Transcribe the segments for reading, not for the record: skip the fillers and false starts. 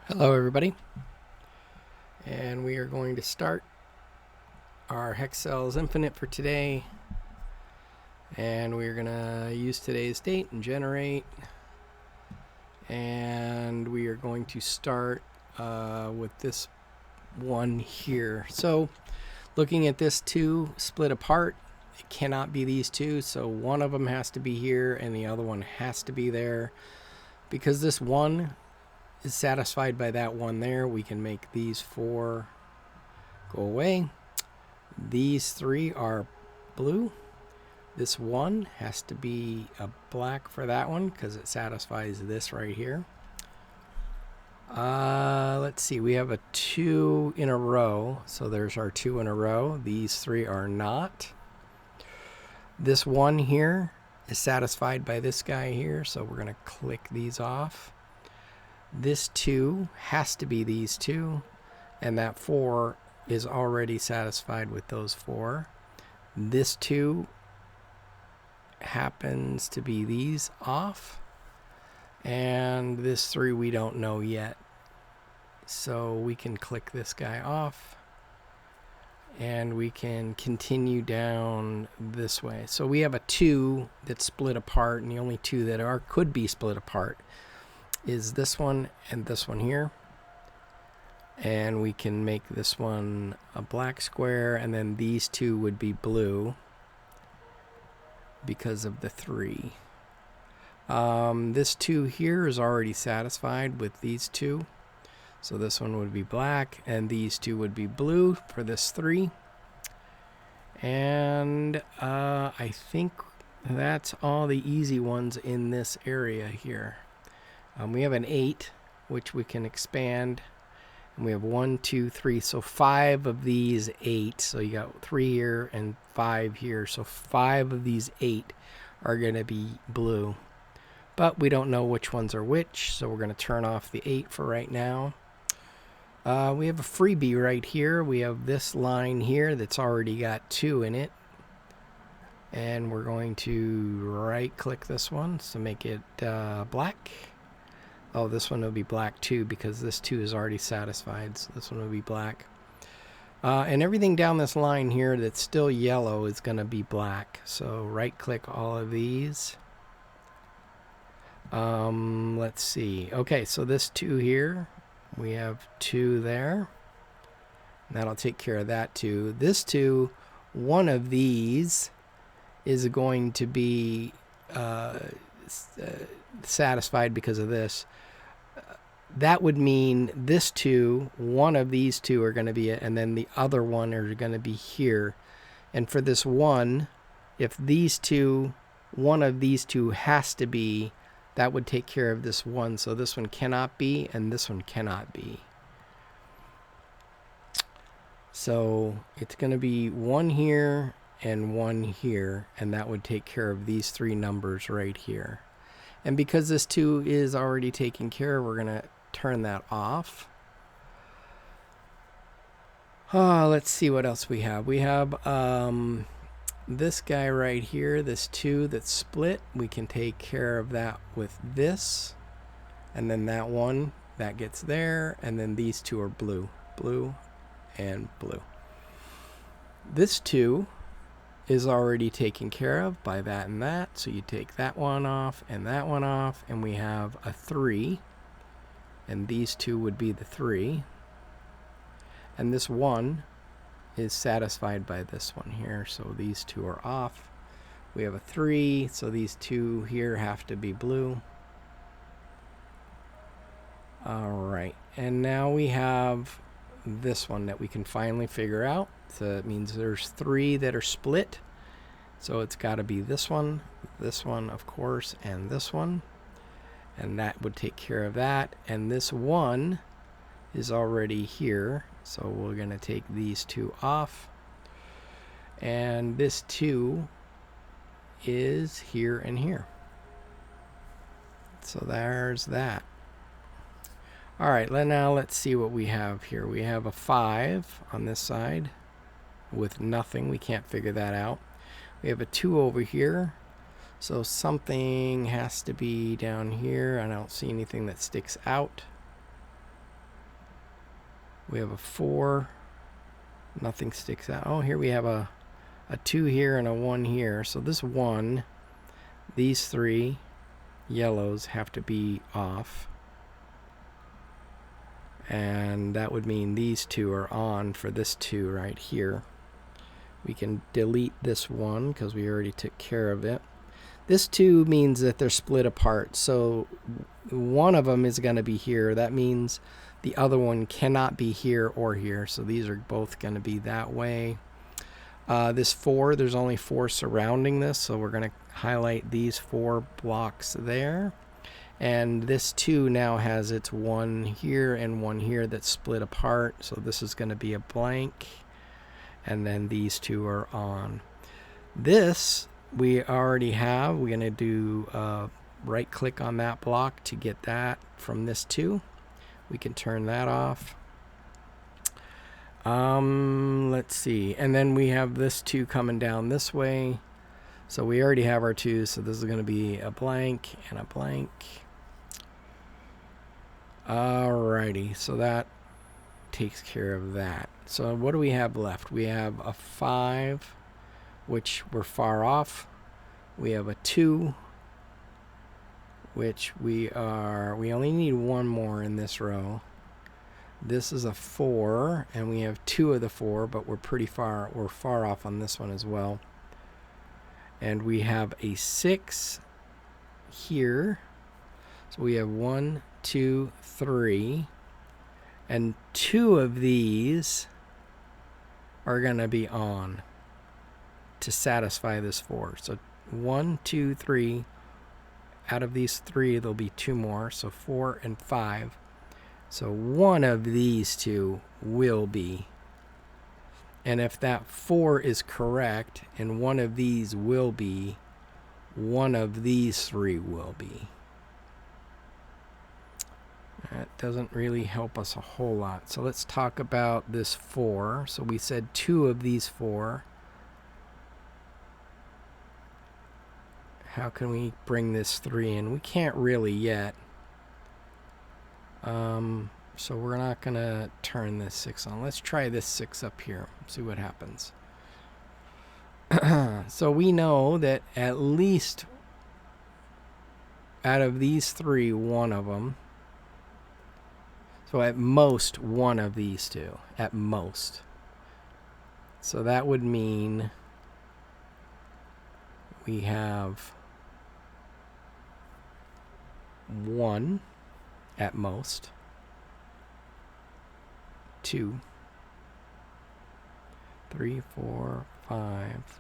Hello everybody, and we are going to start our Hexcells Infinite for today, and we're going to use today's date and generate, and we are going to start with this one here. So looking at this two split apart, it cannot be these two, so one of them has to be here and the other one has to be there. Because this one is satisfied by that one there, we can make these four go away. These three are blue. This one has to be a black for that one because it satisfies this right here. Let's see, we have a 2 in a row, so there's our 2 in a row. These three are not. This one here is satisfied by this guy here, so we're going to click these off. This 2 has to be these two, and that 4 is already satisfied with those 4. This 2 happens to be these off, and this 3 we don't know yet. So we can click this guy off, and we can continue down this way. So we have a 2 that's split apart, and the only 2 that could be split apart is this one and this one here. And we can make this one a black square, and then these 2 would be blue because of the 3. This 2 here is already satisfied with these 2. So this one would be black, and these 2 would be blue for this 3. And I think that's all the easy ones in this area here. We have an 8, which we can expand. And we have 1, 2, 3. So 5 of these 8. So you got 3 here and 5 here. So 5 of these 8 are going to be blue. But we don't know which ones are which. So we're going to turn off the 8 for right now. We have a freebie right here. We have this line here that's already got 2 in it. And we're going to right click this one to make it black. Oh, this one will be black too because this 2 is already satisfied. So this one will be black. And everything down this line here that's still yellow is going to be black. So right click all of these. Let's see. Okay, so this 2 here. We have 2 there. That'll take care of that 2. This 2, one of these is going to be satisfied because of this. That would mean this 2, one of these 2 are going to be it, and then the other one are going to be here. And for this 1, if these 2, one of these 2 has to be, that would take care of this 1. So this one cannot be, and this one cannot be. So it's going to be 1 here and 1 here, and that would take care of these 3 numbers right here. And because this 2 is already taken care of, we're going to turn that off. Let's see what else we have. We have this guy right here, this 2 that's split. We can take care of that with this. And then that one, that gets there. And then these 2 are blue. Blue and blue. This 2 is already taken care of by that and that. So you take that one off and that one off. And we have a 3. And these 2 would be the 3. And this 1 is satisfied by this one here. So these 2 are off. We have a 3. So these 2 here have to be blue. All right. And now we have this one that we can finally figure out. So that means there's 3 that are split. So it's got to be this one, of course, and this one. And that would take care of that. And this 1 is already here. So we're going to take these 2 off. And this 2 is here and here. So there's that. All right, now let's see what we have here. We have a 5 on this side with nothing. We can't figure that out. We have a 2 over here. So something has to be down here. I don't see anything that sticks out. We have a 4. Nothing sticks out. Oh, here we have a 2 here and a 1 here. So this 1, these 3 yellows have to be off. And that would mean these 2 are on for this 2 right here. We can delete this 1 because we already took care of it. This 2 means that they're split apart. So one of them is going to be here. That means the other one cannot be here or here. So these are both going to be that way. This 4, there's only 4 surrounding this. So we're going to highlight these 4 blocks there. And this 2 now has its 1 here and 1 here that's split apart. So this is going to be a blank. And then these 2 are on. This we already have. We're going to do right click on that block to get that from this 2. We can turn that off. Let's see. And then we have this 2 coming down this way. So we already have our 2. So this is going to be a blank and a blank. Alrighty. So that takes care of that. So what do we have left? We have a 5, which we're far off. We have a 2, which we only need 1 more in this row. This is a 4, and we have 2 of the 4, but we're far off on this one as well. And we have a 6 here. So we have 1, 2, 3. And 2 of these are going to be on to satisfy this 4. So 1, 2, 3. Out of these 3, there'll be 2 more. So 4 and 5. So one of these 2 will be. And if that 4 is correct and one of these will be, one of these 3 will be. That doesn't really help us a whole lot. So let's talk about this 4. So we said 2 of these 4. How can we bring this 3 in? We can't really yet. So we're not going to turn this 6 on. Let's try this 6 up here. See what happens. So we know that at least out of these 3, one of them. So at most, one of these 2. At most. So that would mean we have 1 at most. 2, 3, 4, 5.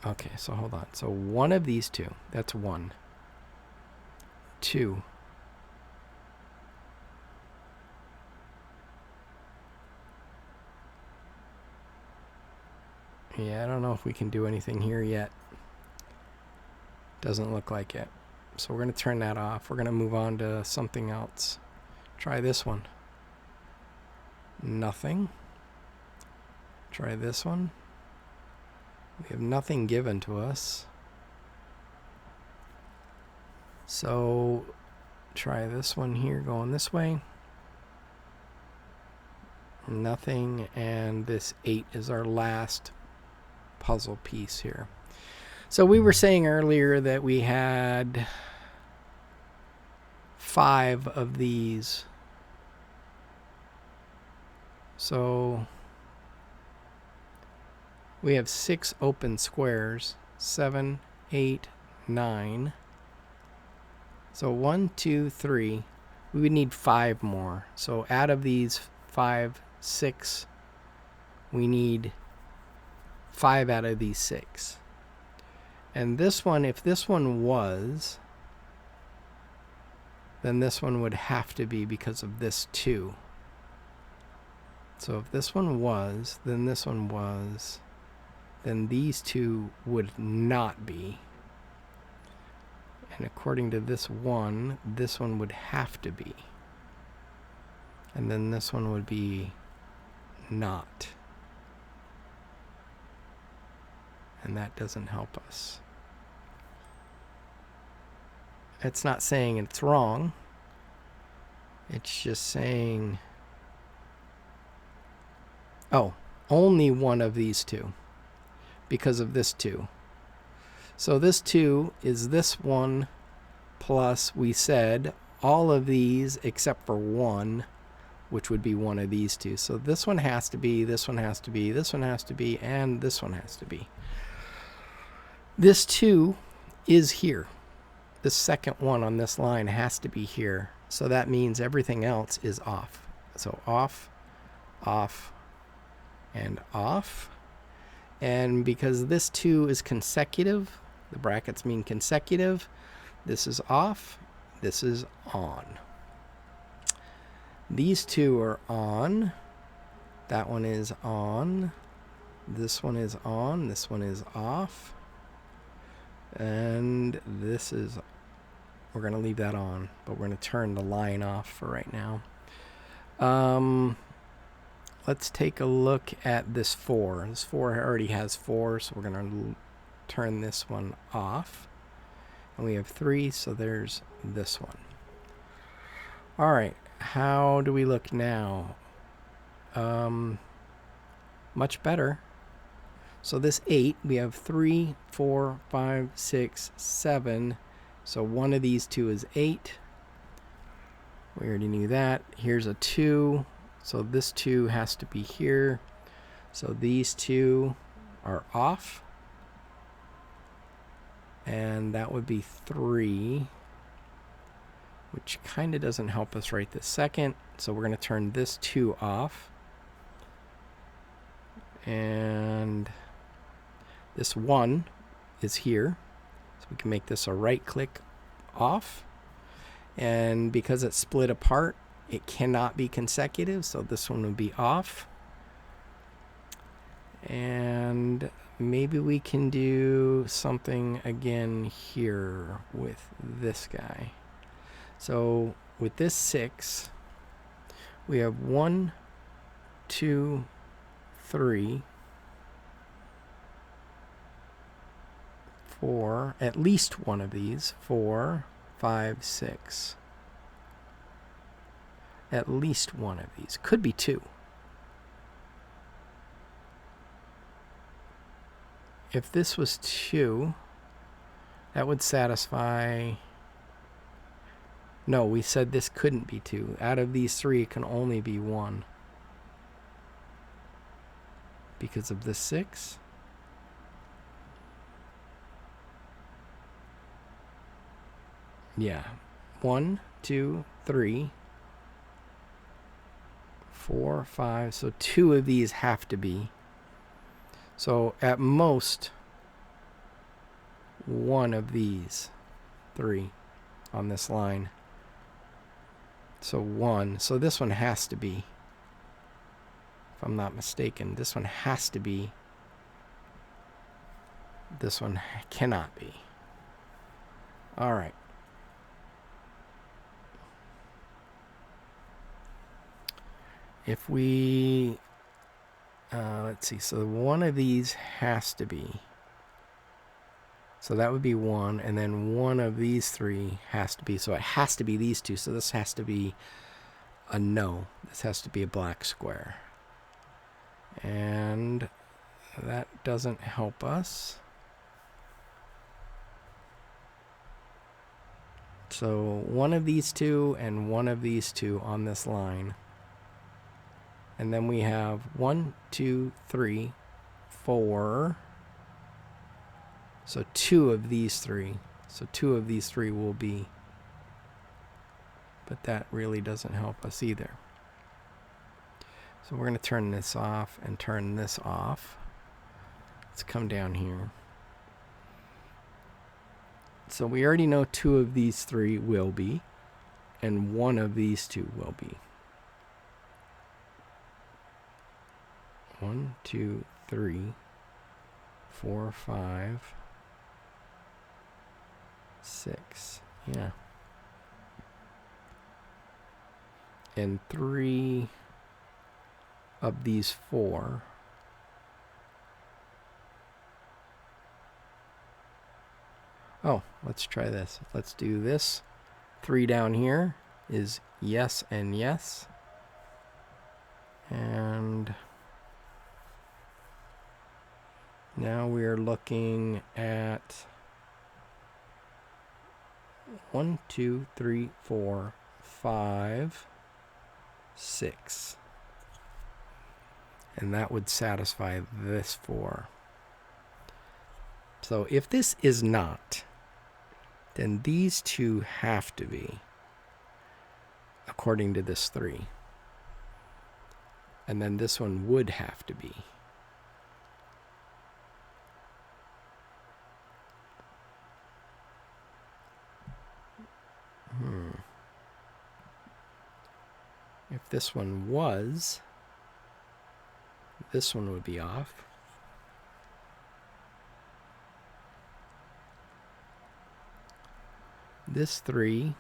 Okay, so hold on. So one of these 2. That's 1. 2. Yeah, I don't know if we can do anything here yet. Doesn't look like it. So we're going to turn that off. We're going to move on to something else. Try this one. Nothing. Try this one. We have nothing given to us. So try this one here going this way. Nothing. And this 8 is our last puzzle piece here. So we were saying earlier that we had 5 of these. So we have 6 open squares. 7, 8, 9. So 1, 2, 3. We would need 5 more. So out of these 5, 6, we need 5 out of these 6. And this one, if this one was, then this one would have to be because of this 2. So if this one was, then this one was, then these 2 would not be. And according to this one would have to be. And then this one would be not. And that doesn't help us. It's not saying it's wrong. It's just saying, oh, only one of these two because of this 2. So this 2 is this one plus, we said, all of these except for 1, which would be one of these 2. So this one has to be, this one has to be, this one has to be, and this one has to be. This 2 is here. The second one on this line has to be here. So that means everything else is off. So off, off, and off. And because this 2 is consecutive, the brackets mean consecutive, this is off, this is on. These 2 are on. That one is on. This one is on. This one is off. And this is, we're going to leave that on, but we're going to turn the line off for right now. Let's take a look at this 4. This 4 already has 4, so we're going to turn this one off. And we have 3, so there's this one. All right, how do we look now? Much better. So this 8, we have 3, 4, 5, 6, 7. So one of these 2 is 8. We already knew that. Here's a 2. So this 2 has to be here. So these 2 are off. And that would be 3, which kind of doesn't help us right this second. So we're going to turn this 2 off. And this 1 is here. So we can make this a right click off. And because it's split apart, it cannot be consecutive. So this one would be off. And maybe we can do something again here with this guy. So with this 6, we have 1, 2, 3, 4, at least one of these, 4, 5, 6. At least one of these. Could be 2. If this was 2, that would satisfy... No, we said this couldn't be 2. Out of these 3, it can only be 1. Because of the 6. Yeah. 1, 2, 3, 4, 5. So 2 of these have to be. So at most, 1 of these 3 on this line. So 1. So this one has to be, if I'm not mistaken, this one has to be. This one cannot be. All right. If we, let's see, so one of these has to be. So that would be 1, and then one of these 3 has to be. So it has to be these 2. So this has to be a no. This has to be a black square. And that doesn't help us. So one of these 2 and one of these 2 on this line. And then we have 1, 2, 3, 4. So 2 of these 3. So 2 of these 3 will be. But that really doesn't help us either. So we're going to turn this off and turn this off. Let's come down here. So we already know 2 of these 3 will be. And 1 of these 2 will be. 1, 2, 3, 4, 5, 6. Yeah. And 3 of these 4. Oh, let's try this. Let's do this. 3 down here is Yes and yes. And now we're looking at 1, 2, 3, 4, 5, 6. And that would satisfy this 4. So if this is not, then these two have to be, according to this 3. And then this one would have to be. If this one was, this one would be off. This 3,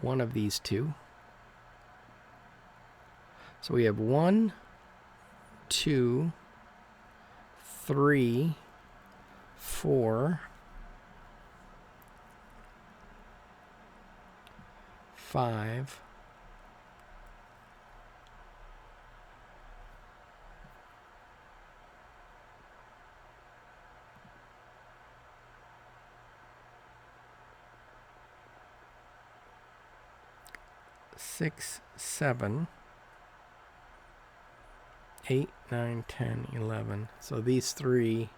one of these two. So we have 1, 2, 3, 4, 5, 6, 7, 8, 9, 10, 11. So these 3,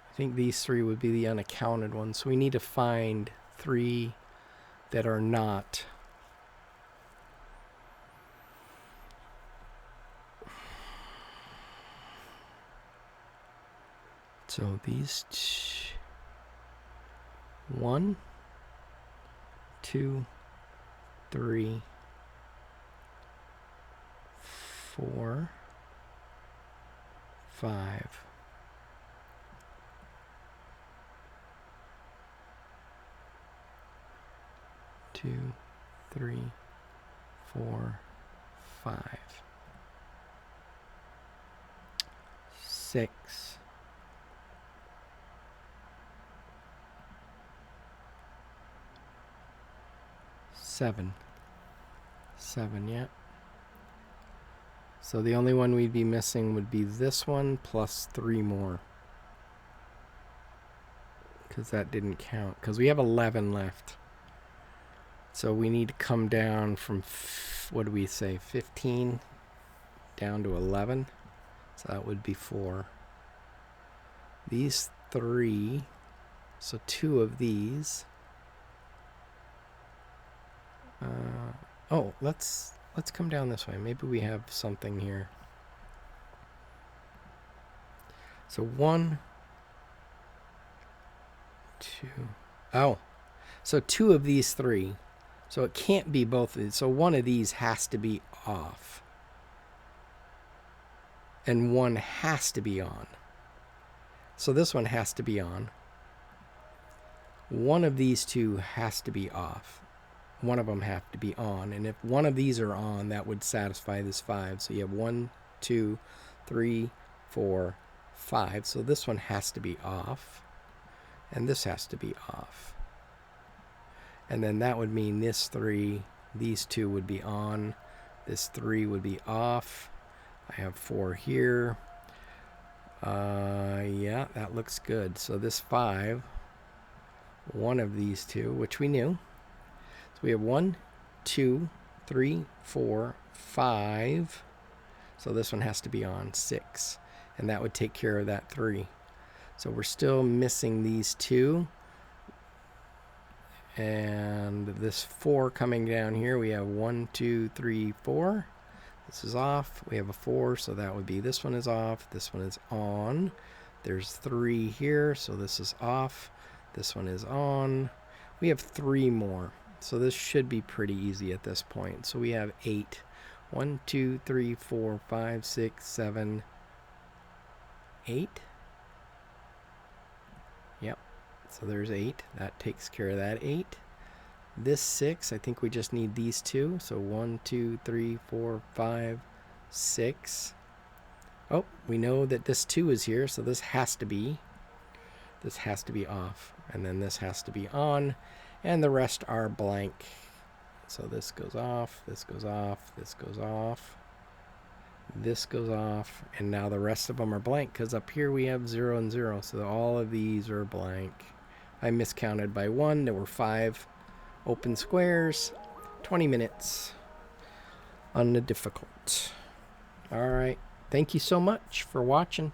I think these 3 would be the unaccounted ones. So we need to find 3 that are not. So these 1, 2, 3, 4, 5, 2, 3, 4, 5, 6, 7. 7, yeah. So the only one we'd be missing would be this one plus 3 more. Because that didn't count. Because we have 11 left. So we need to come down from, what do we say, 15 down to 11. So that would be 4. These 3, so 2 of these. Oh, let's come down this way. Maybe we have something here. So 1, 2. Oh, so 2 of these 3. So it can't be both of these. So one of these has to be off. And one has to be on. So this one has to be on. One of these 2 has to be off. One of them have to be on. And if one of these are on, that would satisfy this 5. So you have 1, 2, 3, 4, 5. So this one has to be off. And this has to be off. And then that would mean this 3, these 2 would be on. This 3 would be off. I have 4 here. Yeah, that looks good. So this 5, one of these 2, which we knew. So we have 1, 2, 3, 4, 5. So this one has to be on 6. And that would take care of that 3. So we're still missing these 2. And this 4 coming down here, we have 1, 2, 3, 4. This is off. We have a 4, so that would be this one is off. This one is on. There's 3 here, so this is off. This one is on. We have 3 more. So this should be pretty easy at this point. So we have 8. 1, 2, 3, 4, 5, 6, 7, 8. Yep. So there's 8. That takes care of that 8. This 6, I think we just need these 2. So 1, 2, 3, 4, 5, 6. Oh, we know that this 2 is here, so this has to be off. And then this has to be on. And the rest are blank. So this goes off, this goes off, this goes off, this goes off, and now the rest of them are blank because up here we have 0 and 0. So all of these are blank. I miscounted by 1. There were 5 open squares. 20 minutes on the difficult. All right. Thank you so much for watching.